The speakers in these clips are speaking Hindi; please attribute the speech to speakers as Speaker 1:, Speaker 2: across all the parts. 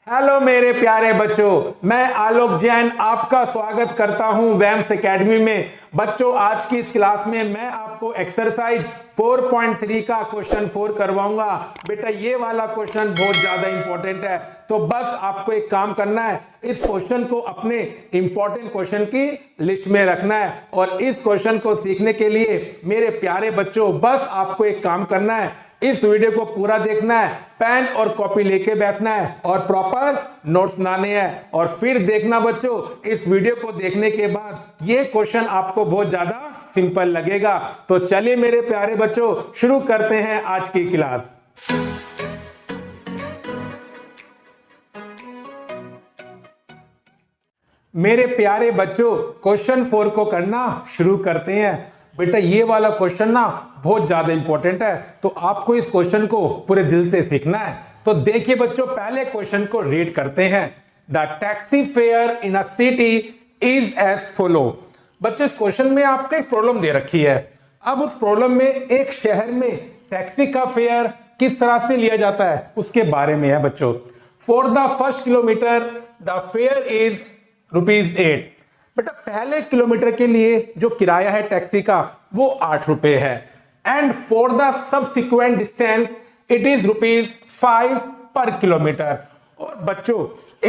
Speaker 1: हेलो मेरे प्यारे बच्चों, मैं आलोक जैन आपका स्वागत करता हूं वैम्स एकेडमी में। बच्चों, आज की इस क्लास में मैं आपको एक्सरसाइज 4.3 का क्वेश्चन 4 करवाऊंगा। बेटा, ये वाला क्वेश्चन बहुत ज्यादा इंपॉर्टेंट है, तो बस आपको एक काम करना है, इस क्वेश्चन को अपने इंपॉर्टेंट क्वेश्चन की लिस्ट में रखना है। और इस क्वेश्चन को सीखने के लिए मेरे प्यारे बच्चों, बस आपको एक काम करना है, इस वीडियो को पूरा देखना है, पेन और कॉपी लेके बैठना है और प्रॉपर नोट्स बनाने हैं। और फिर देखना बच्चों, इस वीडियो को देखने के बाद ये क्वेश्चन आपको बहुत ज्यादा सिंपल लगेगा। तो चलिए मेरे प्यारे बच्चों, शुरू करते हैं आज की क्लास। मेरे प्यारे बच्चों, क्वेश्चन 4 को करना शुरू करते हैं। बेटा, ये वाला क्वेश्चन ना बहुत ज्यादा इंपॉर्टेंट है, तो आपको इस क्वेश्चन को पूरे दिल से सीखना है। तो देखिए बच्चों, पहले क्वेश्चन को रीड करते हैं। The taxi fare in a city is as follow. बच्चों, इस क्वेश्चन में आपको एक प्रॉब्लम दे रखी है। अब उस प्रॉब्लम में एक शहर में टैक्सी का फेयर किस तरह से लिया जाता है उसके बारे में है बच्चों। For the first kilometre the fair is ₹8। बेटा, पहले किलोमीटर के लिए जो किराया है टैक्सी का वो 8 रुपए है। And for the subsequent distance it is ₹5 पर किलोमीटर। और बच्चों,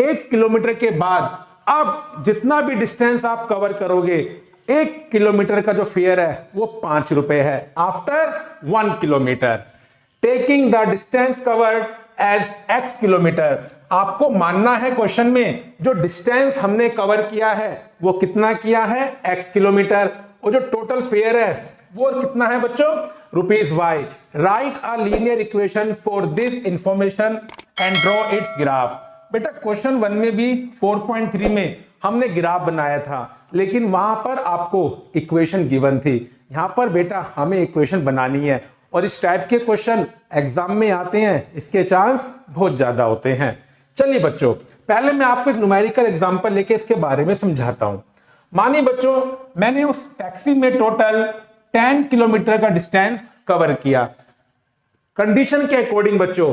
Speaker 1: 1 किलोमीटर के बाद अब जितना भी डिस्टेंस आप कवर करोगे, 1 किलोमीटर का जो फेयर है वो 5 रुपए है after 1 kilometre. Taking the distance covered as x kilometre. आपको मानना है क्वेश्चन में जो डिस्टेंस हमने कवर किया है वो कितना किया है, x किलोमीटर। और जो टोटल फेयर है वो कितना है बच्चों, ₹y। Right a linear equation for this information and draw it's graph. बेटा, क्वेश्चन 1 में भी 4.3 में हमने ग्राफ बनाया था, लेकिन वहां पर आपको इक्वेशन गिवन थी। यहां पर बेटा हमें इक्वेशन बनानी है, और इस टाइप के क्वेश्चन एग्जाम में आते हैं, इसके चांस बहुत ज्यादा होते हैं। चलिए बच्चों, पहले मैं आपको एक न्यूमेरिकल एग्जांपल लेके इसके बारे में समझाता हूं। मानिए बच्चों, मैंने उस टैक्सी में टोटल 10 किलोमीटर का डिस्टेंस कवर किया। कंडीशन के अकॉर्डिंग बच्चों,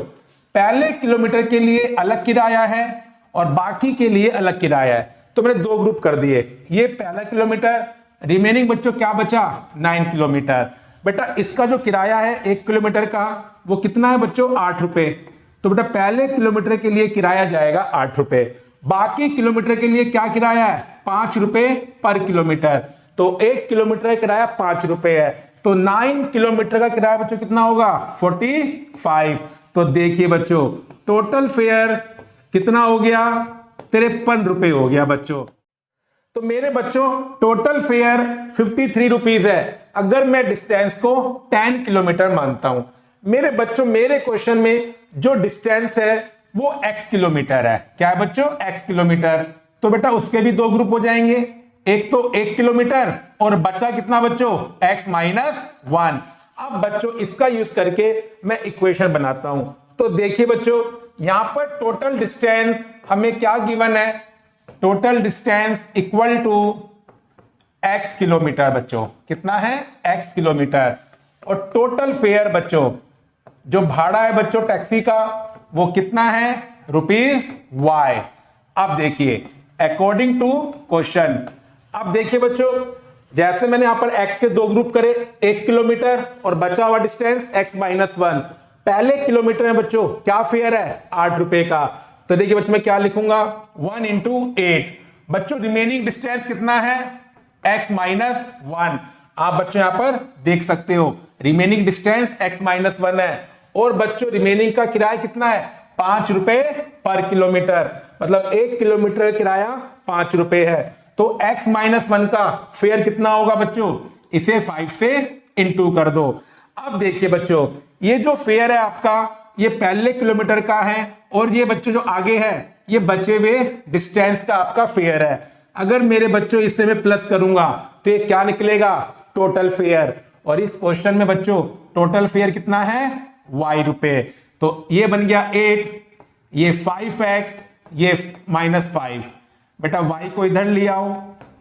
Speaker 1: पहले किलोमीटर के लिए अलग किराया है और बाकी के लिए अलग किराया है। तो मैंने 2 ग्रुप कर दिए, ये पहला किलोमीटर, रिमेनिंग बच्चों क्या बचा, 9 किलोमीटर। बेटा, इसका जो किराया है 1 किलोमीटर का वो कितना है बच्चों, 8 रुपए। तो बेटा पहले किलोमीटर के लिए किराया जाएगा 8 रुपए, बाकी किलोमीटर के लिए क्या किराया है, 5 रुपए पर किलोमीटर। तो 1 किलोमीटर का किराया 5 रुपए है, तो 9 किलोमीटर का किराया बच्चों कितना होगा, 45। तो देखिए बच्चों, टोटल फेयर कितना हो गया, 53 रुपए हो गया बच्चों। तो मेरे बच्चों टोटल फेयर 53 रुपीज है, अगर मैं डिस्टेंस को 10 किलोमीटर मानता हूं। मेरे बच्चों, मेरे क्वेश्चन में जो डिस्टेंस है वो x किलोमीटर है। क्या है बच्चों, x किलोमीटर। तो बेटा उसके भी 2 ग्रुप हो जाएंगे, एक तो 1 किलोमीटर और बचा कितना बच्चों, x - 1। अब बच्चों इसका यूज करके मैं इक्वेशन बनाता हूं। तो देखिए बच्चों, यहां पर टोटल डिस्टेंस हमें क्या गिवन है, total distance equal to x kilometre. बच्चों कितना है, x किलोमीटर। और टोटल फेयर बच्चों, जो भाड़ा है बच्चों टैक्सी का वो कितना है, ₹y। अब देखिए अकॉर्डिंग टू क्वेश्चन, अब देखिए बच्चों, जैसे मैंने यहां पर x के 2 ग्रुप करे, 1 किलोमीटर और बचा हुआ डिस्टेंस x - 1। पहले किलोमीटर में बच्चों क्या फेयर है, 8 रुपए का। तो देखिए बच्चों मैं क्या लिखूंगा, 1 × 8। बच्चों रिमेनिंग डिस्टेंस कितना है, x - 1। आप बच्चों यहां पर देख सकते हो रिमेनिंग डिस्टेंस x - 1 है। और बच्चों रिमेनिंग का किराया कितना है, 5 रुपए पर किलोमीटर, मतलब 1 किलोमीटर किराया 5 रुपए है। तो x - 1 का फेयर कितना होगा बच्चों, इसे 5 से इंटू कर दो। अब देखिए बच्चों, ये जो फेयर है आपका ये पहले किलोमीटर का है, और ये बच्चों जो आगे है ये बचे हुए डिस्टेंस का आपका फेयर है। अगर मेरे बच्चों इससे मैं प्लस करूंगा तो ये क्या निकलेगा, टोटल फेयर। और इस क्वेश्चन में बच्चों टोटल फेयर कितना है, y रुपए। तो ये बन गया 8, ये 5x, ये -5। बेटा y को इधर ले आओ,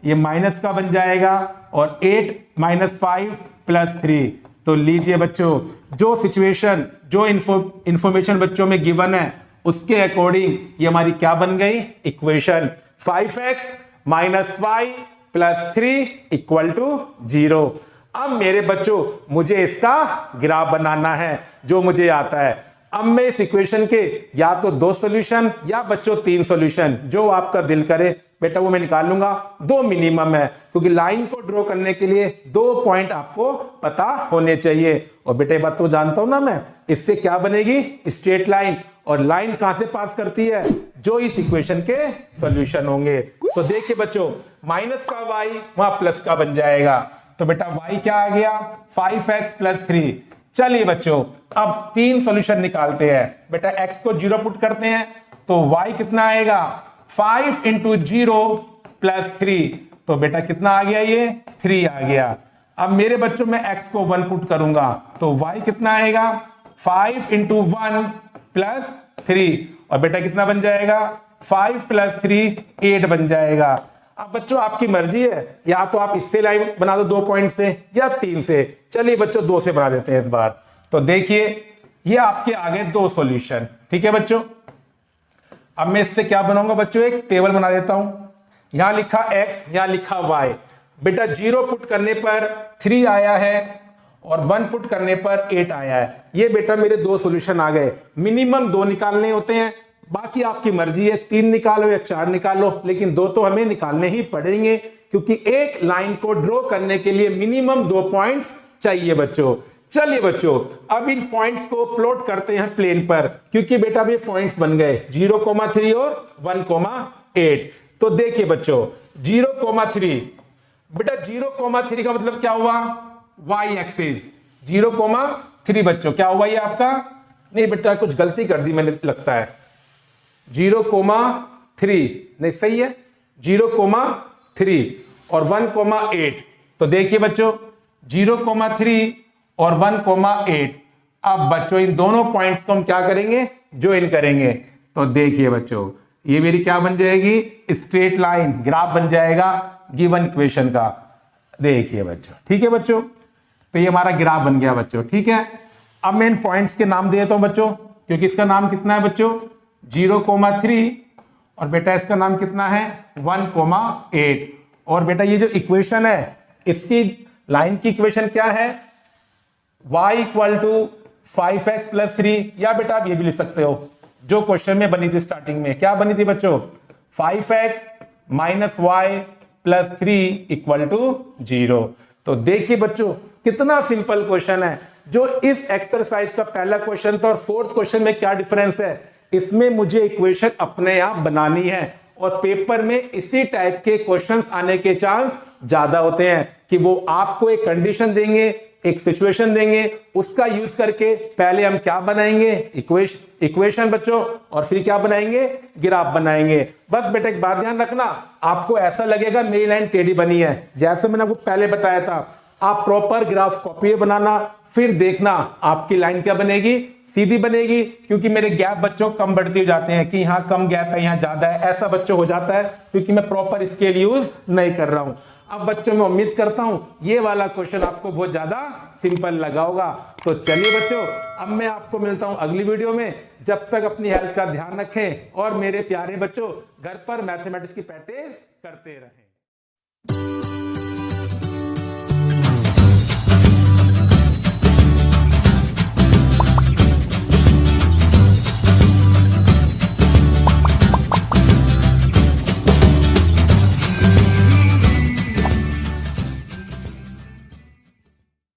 Speaker 1: ये माइनस का बन जाएगा, और 8 - 5 + 3। तो लीजिए बच्चों, जो सिचुएशन जो इंफॉर्मेशन बच्चों में गिवन है उसके अकॉर्डिंग ये हमारी क्या बन गई equation 5x minus y plus 3 equal to 0। अब मेरे बच्चों मुझे इसका ग्राफ बनाना है जो मुझे आता है। अब मैं इस इक्वेशन के या तो 2 सॉल्यूशन या बच्चों 3 सॉल्यूशन जो आपका दिल करे बेटा वो मैं निकाल लूंगा। 2 मिनिमम है क्योंकि लाइन को ड्रॉ करने के लिए 2 पॉइंट आपको पता होने चाहिए। और बेटे बात तो जानता हूं ना मैं, इससे क्या बनेगी स्ट्रेट लाइन। और लाइन कहां से पास करती है जो इस इक्वेशन के सॉल्यूशन होंगे। तो देखिए बच्चों माइनस का y वहां प्लस का बन जाएगा। तो बेटा y क्या आ गया 5x प्लस 3। चलिए बच्चों अब 3 सॉल्यूशन निकालते हैं। बेटा x को 0 पुट करते हैं तो y कितना आएगा 5 इंटू 0 प्लस 3। तो बेटा कितना आ गया ये 3 आ गया। अब मेरे बच्चों में x को 1 पुट करूंगा तो y कितना आएगा 5 इंटू 1 प्लस 3। और बेटा कितना बन जाएगा 5 प्लस 3 8 बन जाएगा। अब बच्चों आपकी मर्जी है, या तो आप इससे लाइन बना दो 2 पॉइंट से या 3 से। चलिए बच्चों 2 से बना देते हैं इस बार। तो देखिए ये आपके आगे 2 सॉल्यूशन, ठीक है बच्चों। अब मैं इससे क्या बनाऊंगा बच्चों एक टेबल बना देता हूं। यहां लिखा x, यहां लिखा y। बेटा 0 पुट करने पर 3 आया है और 1 पुट करने पर 8 आया है। ये बेटा मेरे 2 सॉल्यूशन आ गए। मिनिमम 2 निकालने होते हैं, बाकी आपकी मर्जी है 3 निकालो या 4 निकालो, लेकिन 2 तो हमें निकालने ही पड़ेंगे क्योंकि एक लाइन को ड्रॉ करने के लिए मिनिमम 2 पॉइंट्स चाहिए बच्चों। चलिए बच्चों अब इन पॉइंट्स को प्लॉट करते हैं प्लेन पर, क्योंकि बेटा ये पॉइंट्स बन गए 0,3 और 1,8। तो देखिए बच्चों 0,3 बेटा 0,3 का मतलब क्या हुआ y एक्सिस 0,3 बच्चों क्या हुआ ये आपका, नहीं बेटा कुछ गलती कर दी मैंने लगता है 0,3 नहीं सही है 0,3 और 1,8। तो देखिए बच्चों 0,3 और 1,8। अब बच्चों इन दोनों पॉइंट्स को हम क्या करेंगे ज्वाइन करेंगे। तो देखिए बच्चों ये मेरी क्या बन जाएगी स्ट्रेट लाइन, ग्राफ बन जाएगा गिवन इक्वेशन का। देखिए बच्चों ठीक है बच्चों, तो ये हमारा ग्राफ बन गया बच्चों, ठीक है। अब मैं इन पॉइंट्स के नाम दे देता हूं बच्चों, क्योंकि इसका नाम कितना है बच्चों 0,3 और बेटा इसका नाम कितना है 1,8। और बेटा ये जो इक्वेशन है इसकी लाइन की इक्वेशन क्या है y equal to 5x plus 3, या बेटा आप ये भी लिख सकते हो जो क्वेश्चन में बनी थी स्टार्टिंग में। क्या बनी थी बच्चों 5x minus y plus 3 equal to 0। तो देखिए बच्चों कितना सिंपल क्वेश्चन है। जो इस एक्सरसाइज का पहला क्वेश्चन था और 4th क्वेश्चन में क्या डिफरेंस है, इसमें मुझे इक्वेशन अपने आप बनानी है और पेपर में इसी टाइप के क्वेश्चंस आने के चांस ज्यादा होते हैं कि वो आपको एक कंडीशन देंगे, एक सिचुएशन देंगे, उसका यूज करके पहले हम क्या बनाएंगे इक्वेशन बच्चों, और फिर क्या बनाएंगे ग्राफ बनाएंगे। बस बेटा एक बात ध्यान रखना, आपको ऐसा लगेगा मेरी लाइन टेढ़ी बनी है, जैसे मैंने आपको पहले बताया था आप प्रॉपर ग्राफ कॉपी बनाना, फिर देखना आपकी लाइन क्या बनेगी सीधी बनेगी। क्योंकि मेरे गैप बच्चों कम बढ़ते हो जाते हैं कि यहाँ कम गैप है यहाँ ज्यादा है, ऐसा बच्चों हो जाता है क्योंकि मैं प्रॉपर स्केल यूज नहीं कर रहा हूं। अब बच्चों मैं उम्मीद करता हूं ये वाला क्वेश्चन आपको बहुत ज्यादा सिंपल लगा होगा। तो चलिए बच्चों अब मैं आपको मिलता हूं अगली वीडियो में। जब तक अपनी हेल्थ का ध्यान रखें और मेरे प्यारे बच्चों घर पर मैथमेटिक्स की प्रैक्टिस करते रहें।